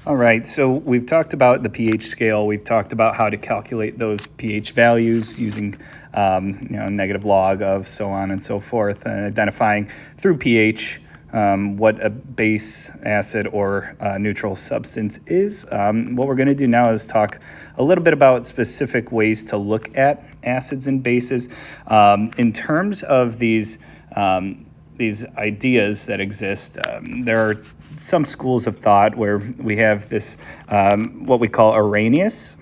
All right, so we've talked about the pH scale. We've talked about how to calculate those pH values using negative log of, so on and so forth, and identifying through pH what a base, acid, or neutral substance is. What we're going to do now is talk a little bit about specific ways to look at acids and bases. In terms of these ideas that exist, there are some schools of thought where we have this, what we call Arrhenius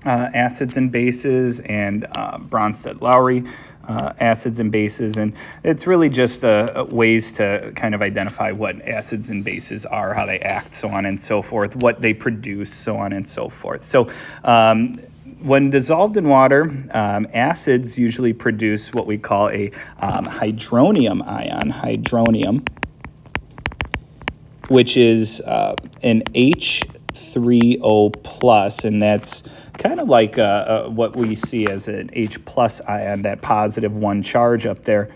acids and bases, and Bronsted-Lowry acids and bases. And it's really just ways to kind of identify what acids and bases are, how they act, so on and so forth, what they produce, so on and so forth. So when dissolved in water, acids usually produce what we call a hydronium ion, which is an H3O plus, and that's kind of like what we see as an H plus ion, that positive one charge up there.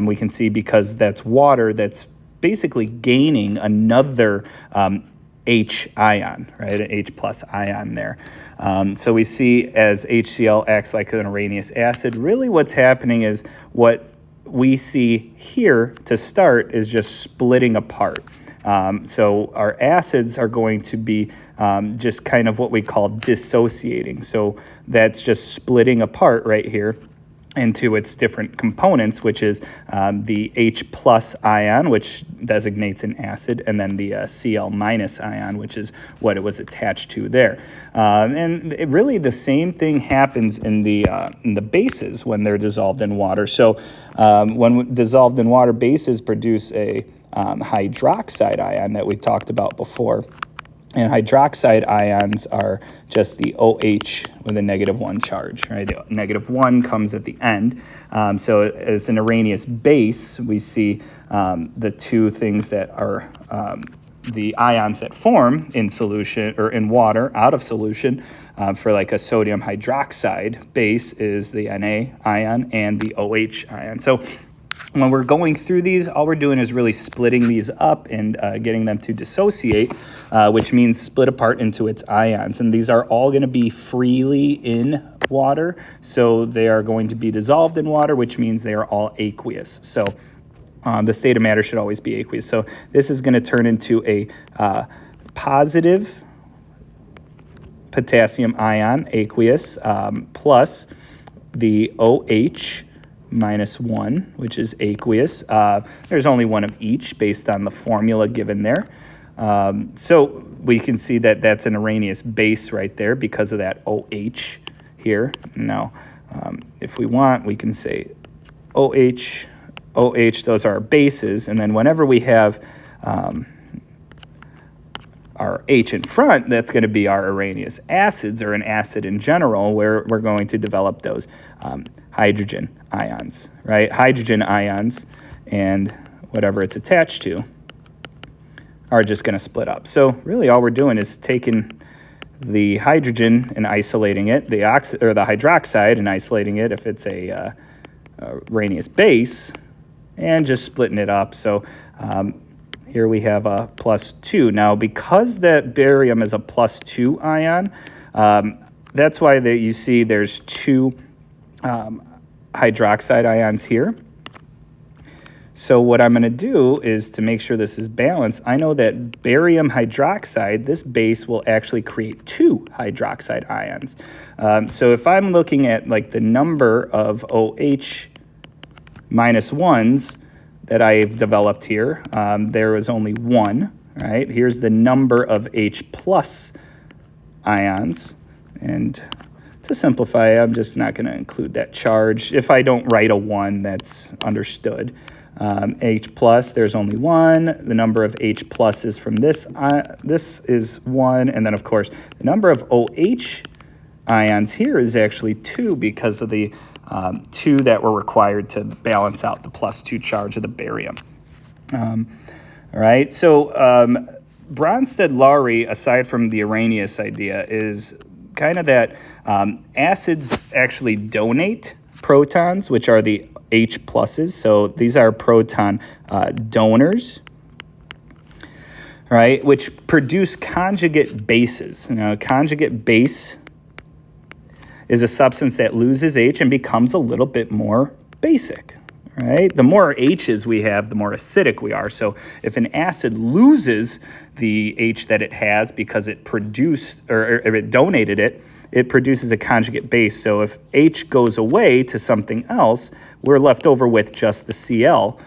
We can see because that's water that's basically gaining another H ion, right, an H plus ion there. So we see as HCl acts like an Arrhenius acid, really what's happening is what we see here to start is just splitting apart. So our acids are going to be just kind of what we call dissociating. So that's just splitting apart right here into its different components, which is the H plus ion, which designates an acid, and then the Cl minus ion, which is what it was attached to there. And really the same thing happens in the bases when they're dissolved in water. So when dissolved in water, bases produce a hydroxide ion that we talked about before. And hydroxide ions are just the OH with a -1 charge, right? The -1 comes at the end. So as an Arrhenius base, we see the two things that are the ions that form in solution or in water out of solution. For like a sodium hydroxide base is the Na ion and the OH ion. So when we're going through these, all we're doing is really splitting these up and getting them to dissociate, which means split apart into its ions. And these are all going to be freely in water. So they are going to be dissolved in water, which means they are all aqueous. So the state of matter should always be aqueous. So this is going to turn into a positive potassium ion, aqueous, plus the OH -1, which is aqueous. There's only one of each based on the formula given there. So we can see that that's an Arrhenius base right there because of that OH here. Now, if we want, we can say OH, those are our bases. And then whenever we have our H in front, that's going to be our Arrhenius acids, or an acid in general, where we're going to develop those hydrogen ions, right? Hydrogen ions and whatever it's attached to are just going to split up. So really all we're doing is taking the hydrogen and isolating it, the hydroxide and isolating it if it's a Arrhenius base, and just splitting it up. So here we have a +2. Now, because that barium is a +2 ion, that's why you see there's two hydroxide ions here. So what I'm going to do is, to make sure this is balanced, I know that barium hydroxide, this base, will actually create two hydroxide ions. So if I'm looking at like the number of OH -1s that I've developed here, there is only one, right? Here's the number of H plus ions. And to simplify, I'm just not going to include that charge. If I don't write a 1, that's understood. H plus, there's only one. The number of H pluses from this is 1. And then, of course, the number of OH ions here is actually 2 because of the 2 that were required to balance out the +2 charge of the barium. All right, so Bronsted-Lowry, aside from the Arrhenius idea, is kind of that acids actually donate protons, which are the H pluses. So these are proton donors. right, which produce conjugate bases. Now, conjugate base is a substance that loses H and becomes a little bit more basic, right? The more H's we have, the more acidic we are. So if an acid loses the H that it has because it produced or it donated it, it produces a conjugate base. So if H goes away to something else, we're left over with just the Cl,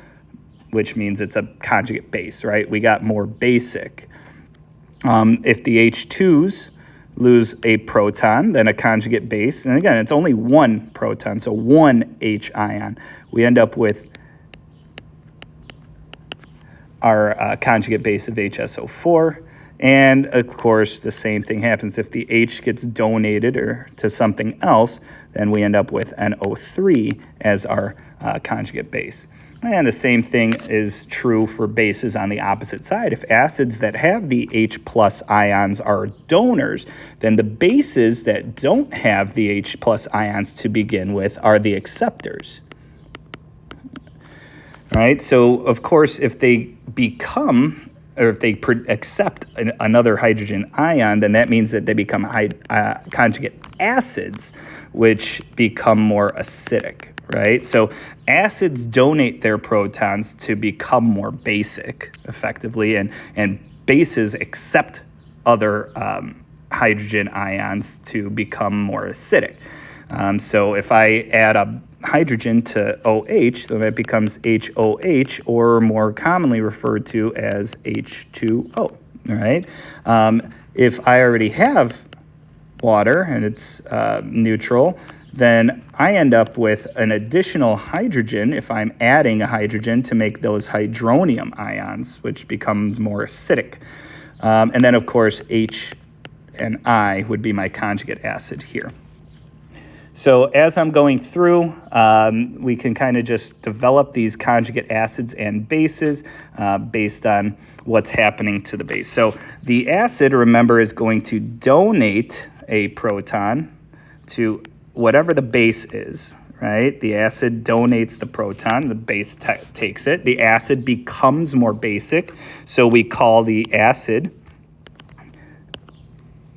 which means it's a conjugate base, right? We got more basic. If the H2s lose a proton, then a conjugate base, and again, it's only one proton, so one H ion, we end up with our conjugate base of HSO4. And of course, the same thing happens if the H gets donated or to something else, then we end up with NO3 as our conjugate base. And the same thing is true for bases on the opposite side. If acids that have the H plus ions are donors, then the bases that don't have the H plus ions to begin with are the acceptors. Right? So, of course, if they become, or if they accept another hydrogen ion, then that means that they become conjugate acids, which become more acidic. Right? So acids donate their protons to become more basic, effectively, and bases accept other hydrogen ions to become more acidic. So if I add a hydrogen to OH, then that becomes HOH, or more commonly referred to as H2O. Right? If I already have water and it's neutral, then I end up with an additional hydrogen if I'm adding a hydrogen to make those hydronium ions, which becomes more acidic. And then, of course, H and I would be my conjugate acid here. So as I'm going through, we can kind of just develop these conjugate acids and bases based on what's happening to the base. So the acid, remember, is going to donate a proton to whatever the base is, right? The acid donates the proton, the base takes it. The acid becomes more basic, so we call the acid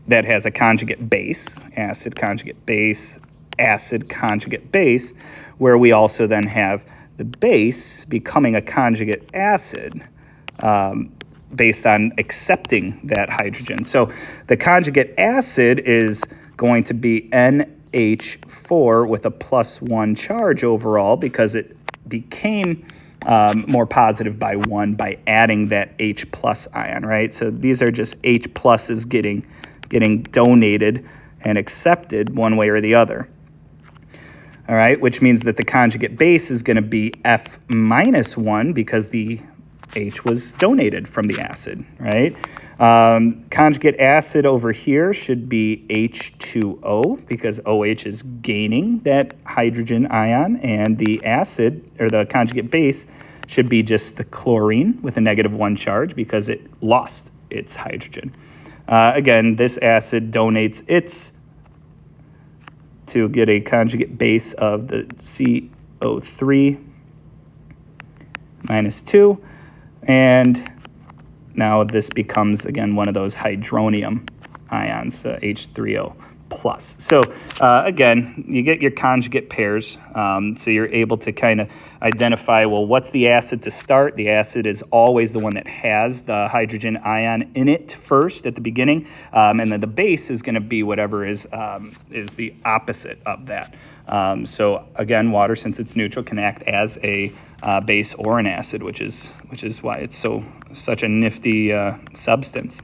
that has a conjugate base, acid conjugate base, acid conjugate base, where we also then have the base becoming a conjugate acid based on accepting that hydrogen. So the conjugate acid is going to be NH4 with a +1 charge overall because it became more positive by 1 by adding that H plus ion, right? So these are just H pluses getting donated and accepted one way or the other. All right, which means that the conjugate base is going to be F minus 1 because the H was donated from the acid, right? Conjugate acid over here should be H2O because OH is gaining that hydrogen ion, and the acid, or the conjugate base, should be just the chlorine with a -1 charge because it lost its hydrogen. Again, this acid donates its to get a conjugate base of the CO3 -2. And now this becomes, again, one of those hydronium ions, H3O plus. So again, you get your conjugate pairs. So you're able to kind of identify, well, what's the acid to start? The acid is always the one that has the hydrogen ion in it first at the beginning. And then the base is going to be whatever is the opposite of that. So again, water, since it's neutral, can act as a base or an acid, which is why it's such a nifty substance.